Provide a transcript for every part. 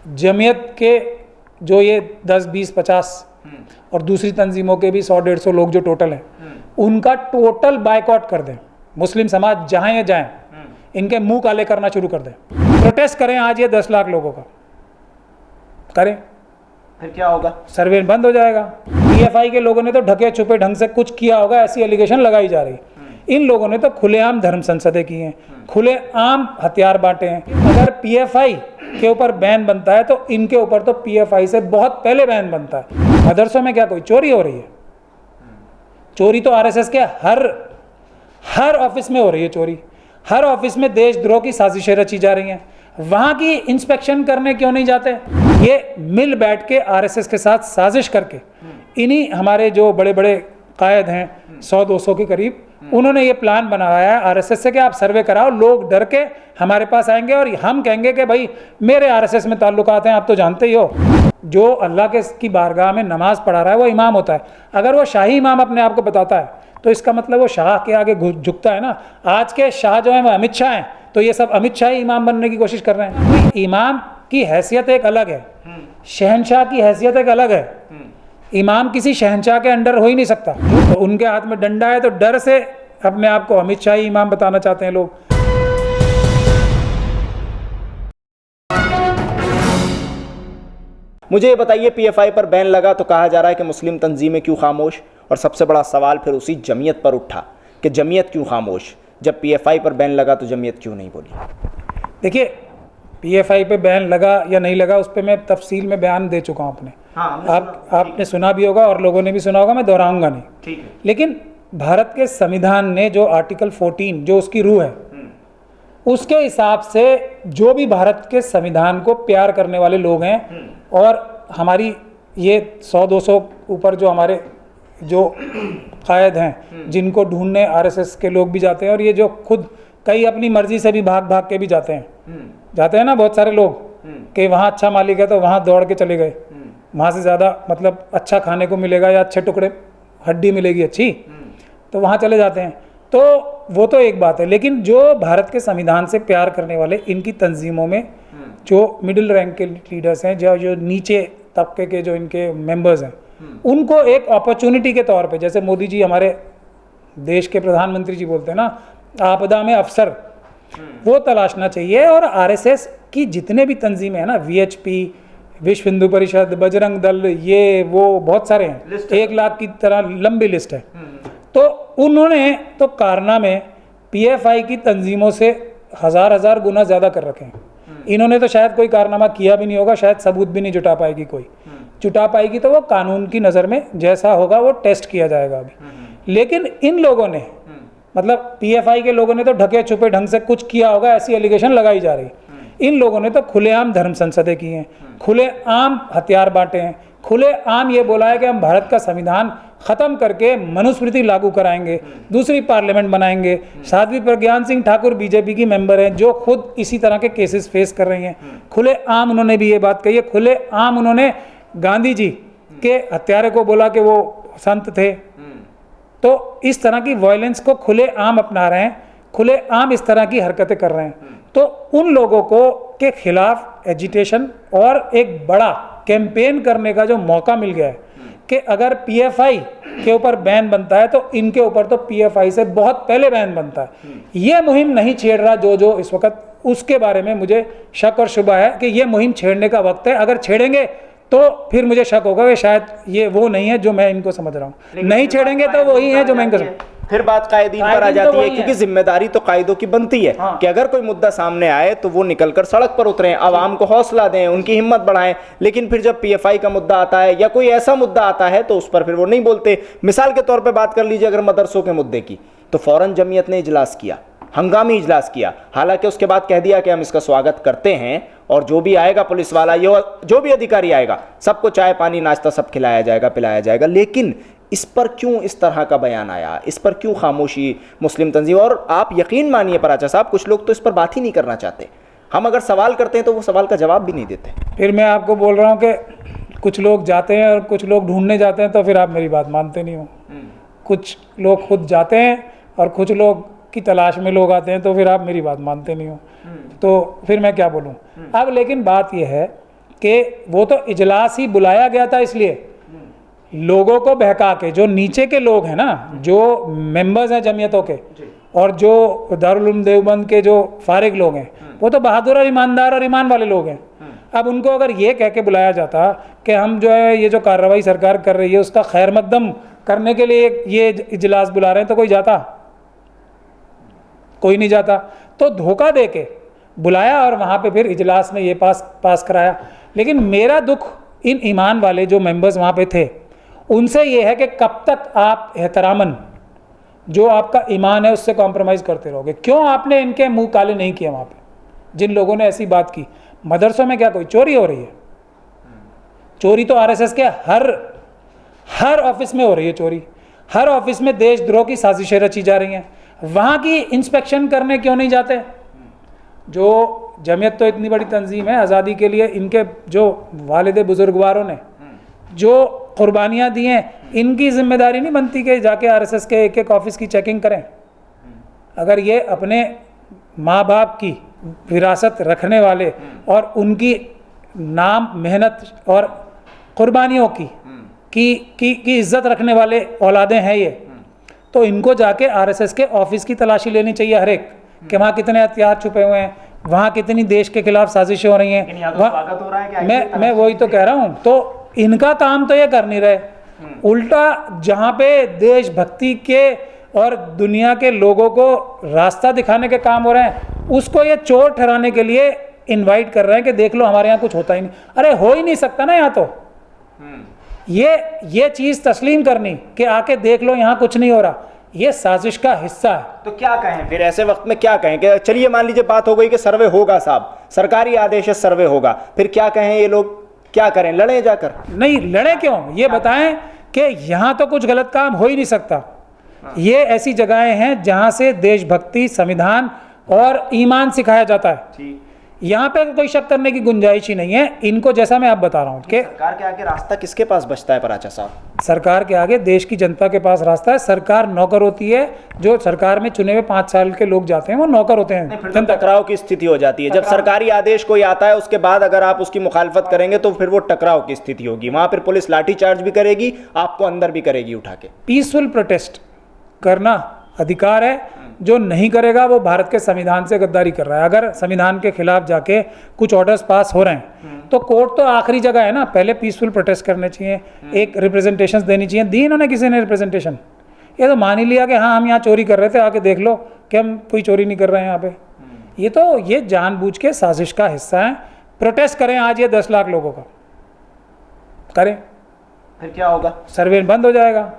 जमीयत के जो ये 10, 20, 50 और दूसरी तंजीमों के भी 100, 150 लोग जो टोटल हैं, उनका टोटल बायकॉट कर दें। मुस्लिम समाज जहाँ या जाएं, इनके मुंह काले करना शुरू कर दें। प्रोटेस्ट करें आज ये 10 लाख लोगों का करें, फिर क्या होगा? सर्वे बंद हो जाएगा। पीएफआई के लोगों ने तो ढके छुपे ढंग से कुछ किया होगा, ऐसी एलिगेशन लगाई जा रही। इन लोगों ने तो खुलेआम धर्म संसदें की हैं, खुलेआम हथियार बांटे हैं। अगर पीएफआई के ऊपर बैन बनता है तो इनके ऊपर तो पीएफआई से बहुत पहले बैन बनता है। मदरसों में क्या कोई चोरी हो रही है? चोरी तो आरएसएस के हर ऑफिस में हो रही है। चोरी हर ऑफिस में देशद्रोह की साजिशें रची जा रही हैं। वहां की इंस्पेक्शन करने क्यों नहीं जाते? ये मिल बैठ के आरएसएस के साथ साजिश करके इन्हीं हमारे जो बड़े बड़े कायद हैं 100-200 के करीब, उन्होंने ये प्लान बनाया है आरएसएस से कि आप सर्वे कराओ, लोग डर के हमारे पास आएंगे और हम कहेंगे कि भाई मेरे आरएसएस में ताल्लुकात हैं। आप तो जानते ही हो, जो अल्लाह के की बारगाह में नमाज पढ़ा रहा है वो इमाम होता है। अगर वो शाही इमाम अपने आप को बताता है तो इसका मतलब वो शाह के आगे झुकता है ना। आज के शाह जो है वो अमित शाह हैं, तो ये सब अमित शाह ही इमाम बनने की कोशिश कर रहे हैं। इमाम की हैसियत एक अलग है, शहनशाह की हैसियत एक अलग है। इमाम किसी शहनशाह के अंडर हो ही नहीं सकता। तो उनके हाथ में डंडा है तो डर से अपने आप को अमित शाही इमाम बताना चाहते हैं लोग। मुझे ये बताइए, पीएफआई पर बैन लगा तो कहा जा रहा है कि मुस्लिम तंजीमें क्यों खामोश, और सबसे बड़ा सवाल फिर उसी जमीयत पर उठा कि जमीयत क्यों खामोश। जब पीएफआई पर बैन लगा तो जमीयत क्यों नहीं बोली? देखिए, पीएफआई पे बैन लगा या नहीं लगा उस पर मैं तफसील में बयान दे चुका हूँ अपने। आपने सुना भी होगा और लोगों ने भी सुना होगा, मैं दोहराऊंगा नहीं। ठीक है। लेकिन भारत के संविधान ने जो आर्टिकल 14 जो उसकी रूह है, उसके हिसाब से जो भी भारत के संविधान को प्यार करने वाले लोग हैं, और हमारी ये 100-200 ऊपर जो हमारे जो कायद हैं, जिनको ढूंढने आरएसएस के लोग भी जाते हैं, और ये जो खुद कई अपनी मर्जी से भी भाग भाग के भी जाते हैं ना बहुत सारे लोग, कि वहाँ अच्छा मालिक है तो वहाँ दौड़ के चले गए, वहाँ से ज़्यादा मतलब अच्छा खाने को मिलेगा या अच्छे टुकड़े हड्डी मिलेगी अच्छी, तो वहाँ चले जाते हैं। तो वो तो एक बात है। लेकिन जो भारत के संविधान से प्यार करने वाले इनकी तंजीमों में जो मिडिल रैंक के लीडर्स हैं, जो नीचे तबके के जो इनके मेंबर्स हैं, उनको एक अपॉर्चुनिटी के तौर पे, जैसे मोदी जी हमारे देश के प्रधानमंत्री जी बोलते हैं ना, आपदा में अवसर, वो तलाशना चाहिए। और आरएसएस की जितने भी तंजीमें हैं ना, वीएचपी, विश्व हिंदू परिषद, बजरंग दल, ये वो बहुत सारे हैं, 1 लाख की तरह लंबी लिस्ट है। तो उन्होंने तो कारनामे पीएफआई की तंजीमों से हजार गुना ज़्यादा कर रखे हैं। इन्होंने तो शायद कोई कारनामा किया भी नहीं होगा, शायद सबूत भी नहीं जुटा पाएगी कोई। जुटा पाएगी तो वो कानून की नज़र में जैसा होगा वो टेस्ट किया जाएगा अभी। लेकिन इन लोगों ने, मतलब पीएफआई के लोगों ने तो ढके छुपे ढंग से कुछ किया होगा, ऐसी एलिगेशन लगाई जा रही। इन लोगों ने तो खुलेआम धर्म संसदें की हैं, खुलेआम हथियार बांटे हैं, खुलेआम ये बोला है कि हम भारत का संविधान ख़त्म करके मनुस्मृति लागू कराएंगे, दूसरी पार्लियामेंट बनाएंगे। साध्वी प्रज्ञान सिंह ठाकुर बीजेपी की मेंबर हैं, जो खुद इसी तरह के केसेस फेस कर रही हैं। खुलेआम उन्होंने भी ये बात कही है। खुलेआम उन्होंने गांधी जी के हत्यारे को बोला कि वो संत थे। तो इस तरह की वायलेंस को खुलेआम अपना रहे हैं, खुलेआम इस तरह की हरकतें कर रहे हैं। तो उन लोगों को के खिलाफ एजिटेशन और एक बड़ा कैंपेन करने का जो मौका मिल गया है कि अगर पीएफआई के ऊपर बैन बनता है तो इनके ऊपर तो पीएफआई से बहुत पहले बैन बनता है। ये मुहिम नहीं छेड़ रहा जो इस वक्त, उसके बारे में मुझे शक और शुबा है कि ये मुहिम छेड़ने का वक्त है। अगर छेड़ेंगे तो फिर मुझे शक होगा कि शायद ये वो नहीं है जो मैं इनको समझ रहा हूँ। नहीं छेड़ेंगे तो वही है जो मैं इनको समझ। फिर बात कायदीन पर आ जाती है, क्योंकि जिम्मेदारी तो कायदों की बनती है कि अगर कोई मुद्दा सामने आए तो वो निकलकर सड़क पर उतरें, आवाम को हौसला दें, उनकी हिम्मत बढ़ाएं। लेकिन फिर जब पीएफआई का मुद्दा आता है या कोई ऐसा मुद्दा आता है तो उस पर फिर वो नहीं बोलते। मिसाल के तौर पर बात कर लीजिए अगर मदरसों के मुद्दे की, तो फौरन जमीयत ने इजलास किया, हंगामी इजलास किया। हालांकि उसके बाद कह दिया कि हम इसका स्वागत करते हैं और जो भी आएगा पुलिस वाला, जो भी अधिकारी आएगा, सबको चाय पानी नाश्ता सब खिलाया जाएगा, पिलाया जाएगा। लेकिन इस पर क्यों इस तरह का बयान आया? इस पर क्यों खामोशी मुस्लिम तंजीम? और आप यकीन मानिए पराचा साहब, कुछ लोग तो इस पर बात ही नहीं करना चाहते। हम अगर सवाल करते हैं तो वो सवाल का जवाब भी नहीं देते। फिर मैं आपको बोल रहा हूँ कि कुछ लोग जाते हैं और कुछ लोग ढूंढने जाते हैं, तो फिर आप मेरी बात मानते नहीं हो। कुछ लोग खुद जाते हैं और कुछ लोग की तलाश में लोग आते हैं, तो फिर आप मेरी बात मानते नहीं हो। तो फिर मैं क्या बोलूँ अब। लेकिन बात यह है कि वो तो इजलास ही बुलाया गया था इसलिए लोगों को बहका के, जो नीचे के लोग हैं ना, जो मेंबर्स हैं जमीयतों के और जो दारुल उलूम देवबंद के जो फारिग लोग हैं, वो तो बहादुर और ईमानदार और ईमान वाले लोग हैं। अब उनको अगर ये कह के बुलाया जाता कि हम जो है ये जो कार्रवाई सरकार कर रही है उसका खैर मकदम करने के लिए ये इजलास बुला रहे हैं, तो कोई जाता? कोई नहीं जाता। तो धोखा दे के बुलाया और वहाँ पे फिर इजलास में ये पास कराया। लेकिन मेरा दुख इन ईमान वाले जो मेंबर्स वहाँ पे थे उनसे ये है कि कब तक आप एहतरामन जो आपका ईमान है उससे कॉम्प्रोमाइज़ करते रहोगे? क्यों आपने इनके मुंह काले नहीं किए वहाँ पे? जिन लोगों ने ऐसी बात की, मदरसों में क्या कोई चोरी हो रही है? चोरी तो आरएसएस के हर ऑफिस में हो रही है चोरी, हर ऑफिस में देशद्रोह की साजिशें रची जा रही हैं। वहाँ की इंस्पेक्शन करने क्यों नहीं जाते? जो जमीयत तो इतनी बड़ी तंजीम है आज़ादी के लिए, इनके जो वालिद बुजुर्गवारों ने जो कुर्बानियाँ दी हैं, इनकी जिम्मेदारी नहीं बनती कि जाके आरएसएस के एक एक ऑफिस की चेकिंग करें? अगर ये अपने माँ बाप की विरासत रखने वाले और उनकी नाम मेहनत और कुर्बानियों की इज्जत रखने वाले औलादें हैं ये, तो इनको जाके आरएसएस के ऑफिस की तलाशी लेनी चाहिए हर एक, कि वहाँ कितने हथियार छुपे हुए हैं, वहाँ कितनी देश के खिलाफ साजिशें हो रही हैं। मैं वही तो कह रहा हूँ। तो इनका काम तो ये कर नहीं रहे, उल्टा जहाँ पे देशभक्ति के और दुनिया के लोगों को रास्ता दिखाने के काम हो रहे हैं, उसको ये चोर ठहराने के लिए इनवाइट कर रहे हैं कि देख लो हमारे यहाँ कुछ होता ही नहीं। अरे हो ही नहीं सकता ना यहाँ तो। ये चीज़ तस्लीम करनी कि आके देख लो यहाँ कुछ नहीं हो रहा, ये साजिश का हिस्सा है। तो क्या कहें फिर ऐसे वक्त में? क्या कहें कि चलिए मान लीजिए बात हो गई कि सर्वे होगा साहब, सरकारी आदेश है सर्वे होगा, फिर क्या कहें? ये लोग क्या करें? लड़ें जाकर? नहीं, लड़े क्यों? ये बताएं कि यहाँ तो कुछ गलत काम हो ही नहीं सकता। ये ऐसी जगहें हैं जहाँ से देशभक्ति, संविधान और ईमान सिखाया जाता है। यहाँ पे कोई शक करने की गुंजाइश ही नहीं है। इनको जैसा मैं आप बता रहा हूँ कि सरकार के आगे रास्ता किसके पास बचता है पराचा साहब? सरकार के आगे देश की जनता के पास रास्ता है। सरकार नौकर होती है, जो सरकार में चुने हुए 5 साल के लोग जाते हैं वो नौकर होते हैं। फिर टकराव की स्थिति हो जाती है जब सरकारी आदेश कोई आता है, उसके बाद अगर आप उसकी मुखालफत करेंगे तो फिर वो टकराव की स्थिति होगी। वहां फिर पुलिस लाठीचार्ज भी करेगी, आपको अंदर भी करेगी उठा के। पीसफुल प्रोटेस्ट करना अधिकार है, जो नहीं करेगा वो भारत के संविधान से गद्दारी कर रहा है। अगर संविधान के खिलाफ जाके कुछ ऑर्डर्स पास हो रहे हैं तो कोर्ट तो आखिरी जगह है ना। पहले पीसफुल प्रोटेस्ट करने चाहिए, एक रिप्रेजेंटेशन देनी चाहिए। दी इन्होंने किसी ने रिप्रेजेंटेशन? ये तो मान ही लिया कि हाँ हम यहाँ चोरी कर रहे थे, आके देख लो कि हम कोई चोरी नहीं कर रहे हैं यहाँ पे। ये जानबूझ के साजिश का हिस्सा है। प्रोटेस्ट करें आज ये 10 लाख लोगों का करें, फिर क्या होगा? सर्वे बंद हो जाएगा।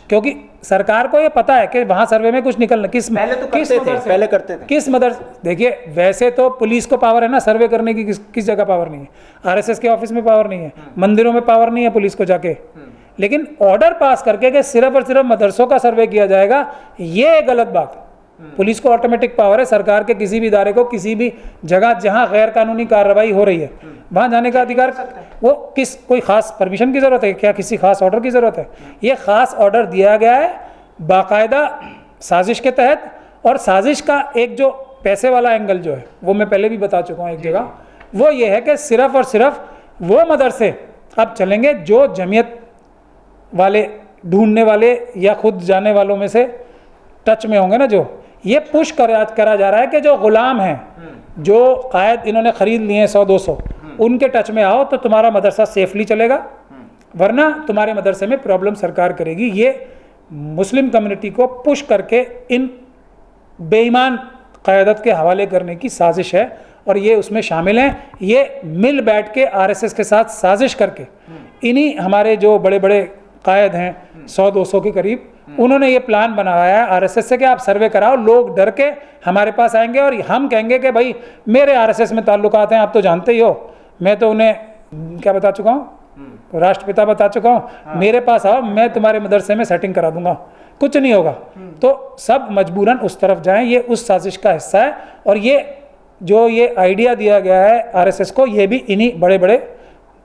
क्योंकि सरकार को ये पता है कि वहाँ सर्वे में कुछ निकलना पहले करते थे किस मदर। देखिए वैसे तो पुलिस को पावर है ना सर्वे करने की, किस जगह पावर नहीं है? आरएसएस के ऑफिस में पावर नहीं है, मंदिरों में पावर नहीं है पुलिस को जाके। लेकिन ऑर्डर पास करके कि सिर्फ और सिर्फ मदरसों का सर्वे किया जाएगा, ये गलत बात है। पुलिस को ऑटोमेटिक पावर है सरकार के किसी भी इदारे को किसी भी जगह जहाँ गैर कानूनी कार्रवाई हो रही है वहाँ जाने का अधिकार। वो कोई खास परमिशन की ज़रूरत है क्या? किसी खास ऑर्डर की ज़रूरत है? ये खास ऑर्डर दिया गया है बाकायदा साजिश के तहत। और साजिश का एक जो पैसे वाला एंगल जो है वो मैं पहले भी बता चुका हूँ एक जगह, वो ये है कि सिर्फ और सिर्फ वो मदरसे अब चलेंगे जो जमीयत वाले ढूंढने वाले या खुद जाने वालों में से टच में होंगे ना। जो ये पुश करा जा रहा है कि जो गुलाम हैं, जो कायद इन्होंने ख़रीद लिए हैं 100-200, उनके टच में आओ तो तुम्हारा मदरसा सेफली चलेगा, वरना तुम्हारे मदरसे में प्रॉब्लम सरकार करेगी। ये मुस्लिम कम्युनिटी को पुश करके इन बेईमान क़यादत के हवाले करने की साजिश है और ये उसमें शामिल हैं। ये मिल बैठ के आरएसएस के साथ साजिश करके इन्हीं हमारे जो बड़े बड़े कायद हैं 100-200 के करीब, उन्होंने ये प्लान बनाया है आरएसएस से कि आप सर्वे कराओ, लोग डर के हमारे पास आएंगे और हम कहेंगे कि भाई मेरे आरएसएस में ताल्लुकात हैं, आप तो जानते ही हो। मैं तो उन्हें क्या बता चुका हूँ, राष्ट्रपिता बता चुका हूँ। मेरे पास आओ, मैं तुम्हारे मदरसे में सेटिंग करा दूंगा, कुछ नहीं होगा। तो सब मजबूरन उस तरफ जाएं, ये उस साजिश का हिस्सा है। और ये जो ये आइडिया दिया गया है आरएसएस को, ये भी इन्हीं बड़े बड़े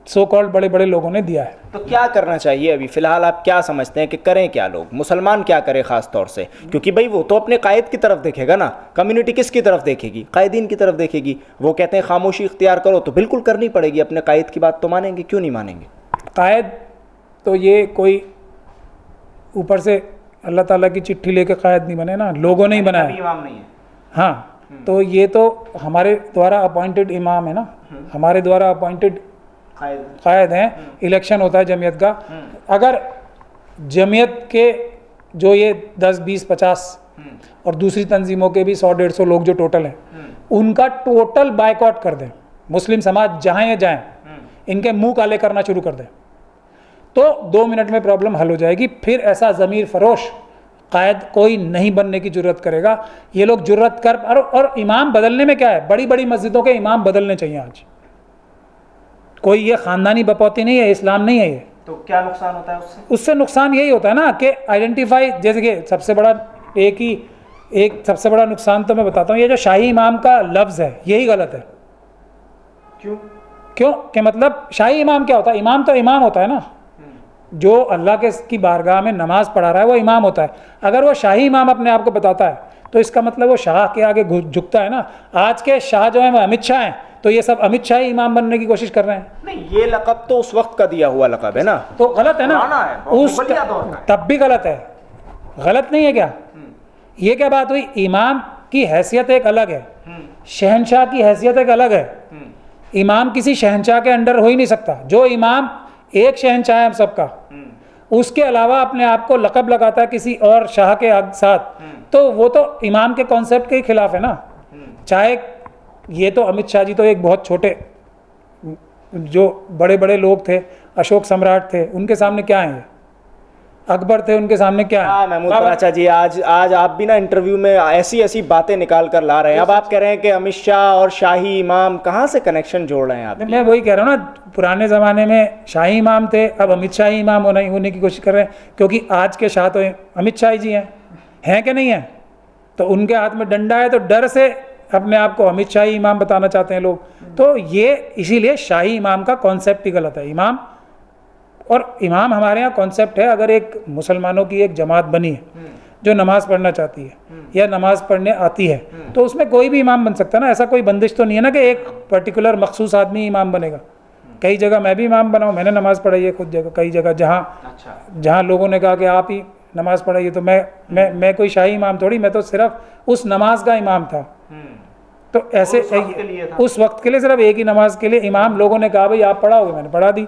सो कॉल्ड बड़े बड़े लोगों ने दिया है। तो क्या करना चाहिए अभी फिलहाल, आप क्या समझते हैं कि करें क्या लोग, मुसलमान क्या करे खास तौर से? क्योंकि भाई वो तो अपने कायद की तरफ देखेगा ना, कम्युनिटी किसकी तरफ देखेगी? कायदीन की तरफ देखेगी। वो कहते हैं खामोशी इख्तियार करो, तो बिल्कुल करनी पड़ेगी, अपने कायद की बात तो मानेंगे, क्यों नहीं मानेंगे? कायद तो ये कोई ऊपर से अल्लाह ताला की चिट्ठी लेके कायद नहीं बने ना, लोगों ने ही बनाया। इमाम नहीं है। हाँ, तो ये तो हमारे द्वारा अपॉइंटेड इमाम है ना, हमारे द्वारा अपॉइंटेड कायद हैं। इलेक्शन होता है जमीयत का, अगर जमीयत के जो ये 10, 20, 50 और दूसरी तंजीमों के भी 100-150 लोग जो टोटल हैं, उनका टोटल बायकॉट कर दें, मुस्लिम समाज जहाँ या जाएं, इनके मुंह काले करना शुरू कर दें, तो 2 मिनट में प्रॉब्लम हल हो जाएगी। फिर ऐसा ज़मीर फरोश कायद कोई नहीं बनने की जरूरत करेगा। ये लोग जरूरत कर, और इमाम बदलने में क्या है, बड़ी बड़ी मस्जिदों के इमाम बदलने चाहिए आज। कोई ये ख़ानदानी बपौती नहीं है, इस्लाम नहीं है ये। तो क्या नुकसान होता है उससे? उससे नुकसान यही होता है ना कि आइडेंटिफाई, जैसे कि सबसे बड़ा एक सबसे बड़ा नुकसान तो मैं बताता हूँ, ये जो शाही इमाम का लफ्ज़ है यही गलत है। क्यों कि मतलब शाही इमाम क्या होता है? इमाम तो इमाम होता है ना, जो अल्लाह की बारगाह में नमाज पढ़ा रहा है वो इमाम होता है। अगर वो शाही इमाम अपने आप को बताता है तो इसका मतलब वो शाह के आगे झुकता है ना। आज के शाह जो है वो अमित शाह हैं, तो ये सब अमित शाह ही इमाम बनने की कोशिश कर रहे हैं। नहीं, ये लक़ब तो उस वक्त का दिया हुआ लक़ब है ना, तो गलत है ना, उस तब भी गलत है, गलत नहीं है क्या? ये क्या बात हुई? इमाम की हैसियत एक अलग है, शहनशाह की हैसियत एक अलग है। इमाम किसी शहनशाह के अंडर हो ही नहीं सकता। जो इमाम एक शहनशाह है हम सबका, उसके अलावा अपने आप को लक़ब लगाता है किसी और शाह के साथ, तो वो तो इमाम के कॉन्सेप्ट के खिलाफ है ना। चाहे ये तो अमित शाह जी तो एक बहुत छोटे, जो बड़े बड़े लोग थे, अशोक सम्राट थे, उनके सामने क्या है? अकबर थे, उनके सामने क्या है? महमूद पराचा जी, आज आप भी ना इंटरव्यू में ऐसी ऐसी बातें निकाल कर ला रहे हैं। अब आप कह रहे हैं कि अमित शाह और शाही इमाम, कहाँ से कनेक्शन जोड़ रहे हैं आप? मैं वही कह रहा हूँ ना, पुराने ज़माने में शाही इमाम थे, अब अमित शाही इमाम होने की कोशिश कर रहे हैं, क्योंकि आज के शाह तो अमित शाही जी हैं कि नहीं हैं? तो उनके हाथ में डंडा है, तो डर से अपने आप को अमित शाही इमाम बताना चाहते हैं लोग। तो ये इसीलिए शाही इमाम का कॉन्सेप्ट ही गलत है। इमाम और इमाम हमारे यहाँ कॉन्सेप्ट है, अगर एक मुसलमानों की एक जमात बनी है जो नमाज़ पढ़ना चाहती है या नमाज़ पढ़ने आती है, तो उसमें कोई भी इमाम बन सकता है ना। ऐसा कोई बंदिश तो नहीं है ना कि एक पर्टिकुलर मखसूस आदमी इमाम बनेगा। कई जगह मैं भी इमाम बना हूँ, मैंने नमाज़ पढ़ाई है खुद जगह, कई जगह जहाँ लोगों ने कहा कि आप ही नमाज़ पढ़ाइए, तो मैं कोई शाही इमाम थोड़ी, मैं तो सिर्फ उस नमाज का इमाम था। तो ऐसे उस वक्त के लिए सिर्फ एक ही नमाज के लिए इमाम, लोगों ने कहा भाई आप पढ़ाओगे, मैंने पढ़ा दी,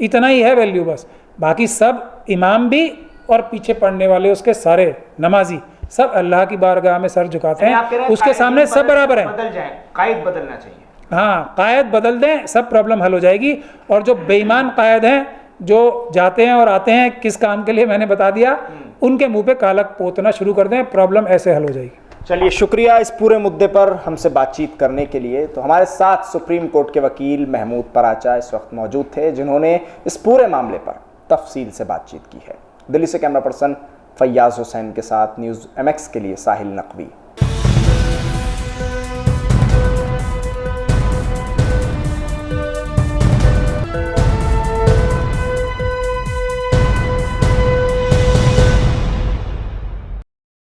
इतना ही है वैल्यू बस। बाकी सब इमाम भी और पीछे पढ़ने वाले उसके सारे नमाजी सब अल्लाह की बारगाह में सर झुकाते हैं, उसके सामने सब बराबर हैं। बदल जाए, कायद बदलना चाहिए। हाँ, कायद बदल दें, सब प्रॉब्लम हल हो जाएगी। और जो बेईमान कायद हैं, जो जाते हैं और आते हैं किस काम के लिए मैंने बता दिया, उनके मुंह पे कालक पोतना शुरू कर दें, प्रॉब्लम ऐसे हल हो जाएगी। चलिए, शुक्रिया इस पूरे मुद्दे पर हमसे बातचीत करने के लिए। तो हमारे साथ सुप्रीम कोर्ट के वकील महमूद पराचा इस वक्त मौजूद थे, जिन्होंने इस पूरे मामले पर तफसील से बातचीत की है। दिल्ली से कैमरा पर्सन फैयाज हुसैन के साथ न्यूज़ MX के लिए साहिल नकवी।